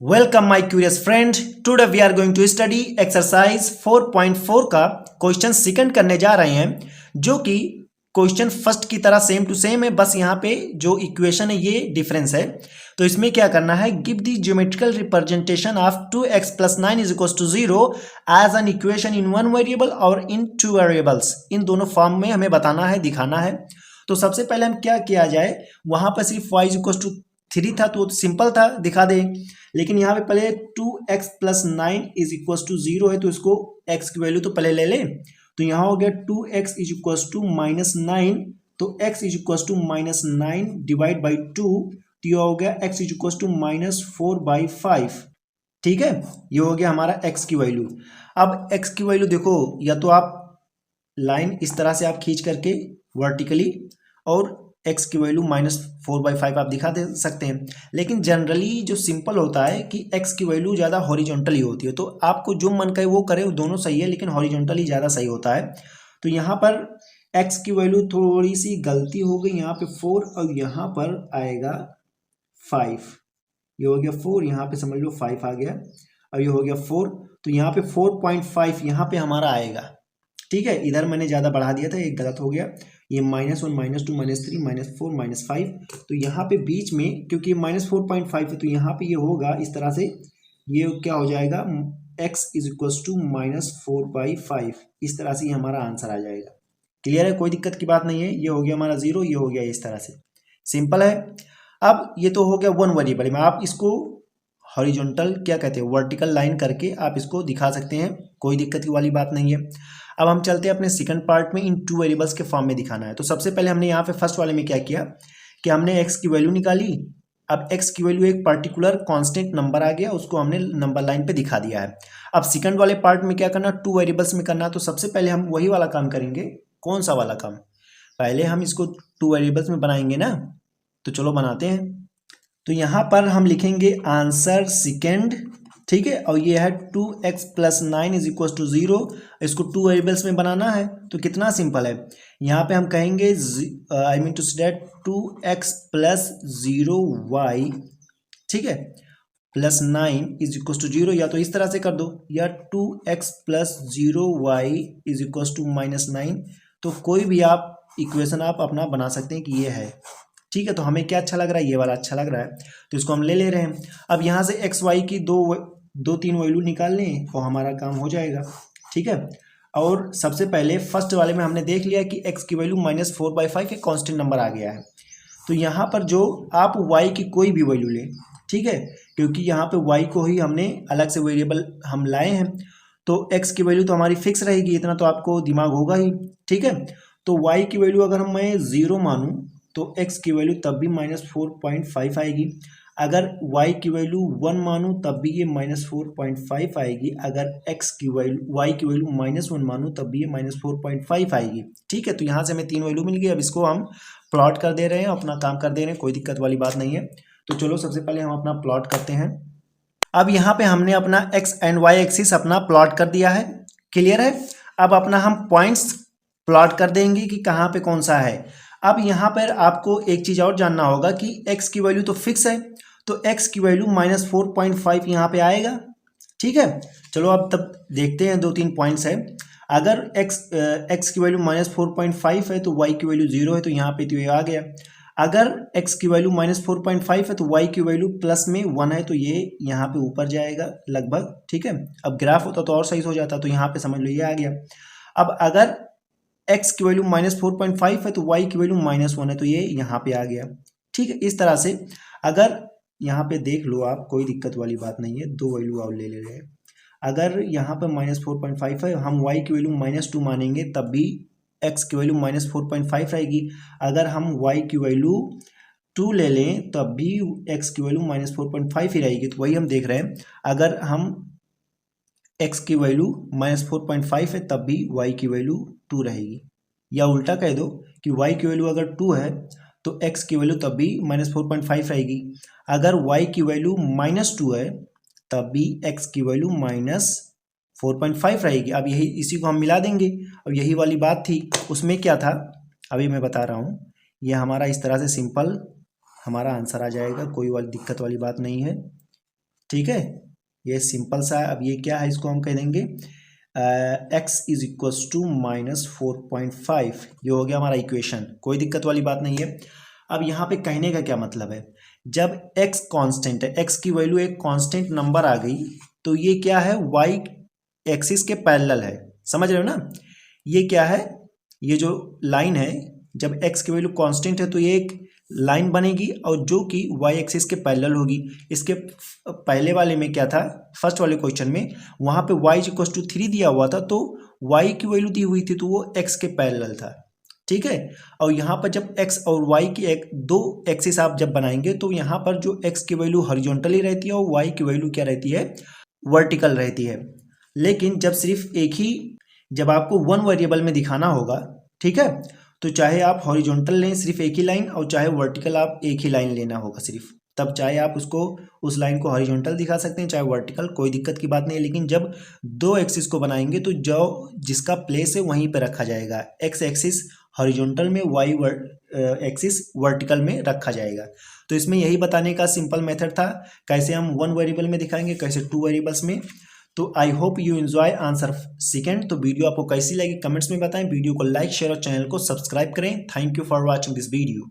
Welcome my curious friend. Today we are going to study exercise 4.4 का question second करने जा रहे हैं, जो कि क्वेश्चन फर्स्ट की तरह सेम टू सेम है। बस यहाँ पे जो इक्वेशन है ये डिफरेंस है। तो इसमें क्या करना है, give the geometrical representation of 2x + 9 = 0 as an equation in one variable और इन टू वेरिएबल्स। इन दोनों फॉर्म में हमें बताना है, दिखाना है। तो सबसे पहले हम क्या किया जाए, वहां पर सिर्फ y = 3 था तो सिंपल था, दिखा दे। लेकिन यहाँ पे पहले 2x + 9 = 0 है, तो इसको x की वैल्यू तो पहले ले ले। तो यहाँ हो गया 2x = -9, तो x = -9 डिवाइड बाई 2, तो ये हो गया x = -4/5। ठीक है, ये हो गया हमारा x की वैल्यू। अब x की वैल्यू देखो, या तो आप लाइन इस तरह से आप खींच करके वर्टिकली, और x की वैल्यू -4/5 आप दिखा दे सकते हैं। लेकिन जनरली जो सिंपल होता है कि x की वैल्यू ज़्यादा हॉरिजॉन्टली होती है, तो आपको जो मन करे वो करे, वो दोनों सही है, लेकिन हॉरिजॉन्टली ज़्यादा सही होता है। तो यहाँ पर x की वैल्यू थोड़ी सी गलती हो गई, यहाँ पे 4 और यहाँ पर आएगा 5। ये हो गया 4, यहाँ पे समझ लो 5 आ गया, और ये हो गया 4, तो यहाँ पे 4.5 यहाँ पे हमारा आएगा। ठीक है, इधर मैंने ज़्यादा बढ़ा दिया था, एक गलत हो गया। ये -1 -2 -3 -4 -5, तो यहाँ पे बीच में क्योंकि -4.5 है, तो यहाँ पे ये होगा इस तरह से। ये क्या हो जाएगा, x = -4/5। इस तरह से ये हमारा आंसर आ जाएगा। क्लियर है, कोई दिक्कत की बात नहीं है। ये हो गया हमारा 0, ये हो गया इस तरह से, सिंपल है। अब ये तो हो गया वन वेरिएबल में, आप इसको हॉरिजॉन्टल क्या कहते हैं, वर्टिकल लाइन करके आप इसको दिखा सकते हैं, कोई दिक्कत की वाली बात नहीं है। अब हम चलते हैं अपने सेकंड पार्ट में, इन टू वेरिएबल्स के फॉर्म में दिखाना है। तो सबसे पहले हमने यहाँ पे फर्स्ट वाले में क्या किया कि हमने x की वैल्यू निकाली। अब x की वैल्यू एक पर्टिकुलर कांस्टेंट नंबर आ गया, उसको हमने नंबर लाइन पे दिखा दिया है। अब सेकंड वाले पार्ट में क्या करना, टू वेरिएबल्स में करना। तो सबसे पहले हम वही वाला काम करेंगे। कौन सा वाला काम, पहले हम इसको टू वेरिएबल्स में बनाएंगे ना, तो चलो बनाते हैं। तो यहाँ पर हम लिखेंगे आंसर सेकेंड, ठीक है, और ये है 2x + 9 = 0। इसको टू वेरिएबल्स में बनाना है, तो कितना सिंपल है। यहाँ पे हम कहेंगे I mean to say that 2x + 0y, ठीक है, +9 = 0, या तो इस तरह से कर दो, या 2x + 0y = -9। तो कोई भी आप इक्वेशन आप अपना बना सकते हैं कि ये है। ठीक है, तो हमें क्या अच्छा लग रहा है, ये वाला अच्छा लग रहा है, तो इसको हम ले ले रहे हैं। अब यहाँ से एक्स वाई की दो तीन वैल्यू निकाल लें और हमारा काम हो जाएगा। ठीक है, और सबसे पहले फर्स्ट वाले में हमने देख लिया कि x की वैल्यू -4/5 एक कांस्टेंट नंबर आ गया है। तो यहाँ पर जो आप y की कोई भी वैल्यू लें, ठीक है, क्योंकि यहाँ पे y को ही हमने अलग से वेरिएबल हम लाए हैं, तो x की वैल्यू तो हमारी फिक्स रहेगी, इतना तो आपको दिमाग होगा ही। ठीक है, तो y की वैल्यू अगर मैं 0 मानूं, तो x की वैल्यू तब भी -4.5 आएगी। अगर y की वैल्यू 1 मानूं तब भी ये -4.5 आएगी। अगर x की वैल्यू y की वैल्यू -1 मानूं तब भी ये -4.5 आएगी। ठीक है, तो यहाँ से हमें 3 वैल्यू मिल गई। अब इसको हम प्लॉट कर दे रहे हैं, अपना काम कर दे रहे हैं, कोई दिक्कत वाली बात नहीं है। तो चलो सबसे पहले हम अपना प्लॉट करते हैं। अब यहाँ पे हमने अपना x एंड y एक्सिस अपना प्लॉट कर दिया है, क्लियर है। अब अपना हम पॉइंट्स प्लॉट कर देंगे कि कहाँ पे कौन सा है। अब यहाँ पर आपको एक चीज़ और जानना होगा कि x की वैल्यू तो फिक्स है, तो x की वैल्यू -4.5 यहाँ पे आएगा। ठीक है, चलो अब तब देखते हैं, 2-3 पॉइंट्स है। अगर x की वैल्यू -4.5 है तो y की वैल्यू 0 है, तो यहाँ पे तो ये आ गया। अगर x की वैल्यू -4.5 है तो y की वैल्यू +1 है, तो ये यहाँ पे ऊपर जाएगा लगभग। ठीक है, अब ग्राफ होता तो और सही हो जाता, तो यहाँ पे समझ लो ये आ गया। अब अगर x की वैल्यू -4.5 है तो y की वैल्यू -1 है, तो ये यहाँ पे आ गया। ठीक है, इस तरह से अगर यहाँ पे देख लो आप, कोई दिक्कत वाली बात नहीं है, दो वैल्यू आप ले ले रहे हैं। अगर यहाँ पे -4.5 है, हम y की वैल्यू -2 मानेंगे तब भी x की वैल्यू -4.5 रहेगी। अगर हम y की वैल्यू 2 ले लें तब भी x की वैल्यू -4.5 ही रहेगी। तो वही हम देख रहे हैं, अगर हम x की वैल्यू -4.5 है तब भी y की वैल्यू 2 रहेगी, या उल्टा कह दो कि y की वैल्यू अगर 2 है तो x की वैल्यू तब भी -4.5 रहेगी। अगर y की वैल्यू -2 है तब भी x की वैल्यू -4.5 रहेगी। अब यही इसी को हम मिला देंगे। अब यही वाली बात थी, उसमें क्या था अभी मैं बता रहा हूँ। ये हमारा इस तरह से सिंपल हमारा आंसर आ जाएगा, कोई वाली दिक्कत वाली बात नहीं है। ठीक है, ये सिंपल सा है। अब ये क्या है, इसको हम कह देंगे x इज इक्वल्स टू -4.5। ये हो गया हमारा इक्वेशन, कोई दिक्कत वाली बात नहीं है। अब यहाँ पे कहने का क्या मतलब है, जब x कांस्टेंट है, x की वैल्यू एक कांस्टेंट नंबर आ गई, तो ये क्या है, y एक्सिस के पैरेलल है। समझ रहे हो ना, ये क्या है, ये जो लाइन है, जब x की वैल्यू कांस्टेंट है तो ये एक लाइन बनेगी और जो कि y एक्सिस के पैरेलल होगी। इसके पहले वाले में क्या था, फर्स्ट वाले क्वेश्चन में, वहाँ पे y इक्वल्स टू 3 दिया हुआ था, तो y की वैल्यू दी हुई थी तो वो x के पैरेलल था। ठीक है, और यहाँ पर जब x और y की दो एक्सिस आप जब बनाएंगे तो यहाँ पर जो x की वैल्यू हॉरिजॉन्टली रहती है और y की वैल्यू क्या रहती है, वर्टिकल रहती है। लेकिन जब सिर्फ एक ही, जब आपको वन वेरिएबल में दिखाना होगा, ठीक है, तो चाहे आप हॉरिजॉन्टल लें सिर्फ एक ही लाइन, और चाहे वर्टिकल आप एक ही लाइन लेना होगा सिर्फ, तब चाहे आप उसको उस लाइन को हॉरिजॉन्टल दिखा सकते हैं चाहे वर्टिकल, कोई दिक्कत की बात नहीं है। लेकिन जब दो एक्सिस को बनाएंगे तो जो जिसका प्लेस है वहीं पे रखा जाएगा, एक्स एक्सिस हॉरिजॉन्टल में, वाई एक्सिस वर्टिकल में रखा जाएगा। तो इसमें यही बताने का सिंपल मेथड था, कैसे हम वन वेरिएबल में दिखाएंगे, कैसे टू वेरिएबल्स में। तो I hope you enjoy answer second. तो वीडियो आपको कैसी लगी कमेंट्स में बताएं, वीडियो को लाइक शेयर और चैनल को सब्सक्राइब करें। Thank you for watching this video.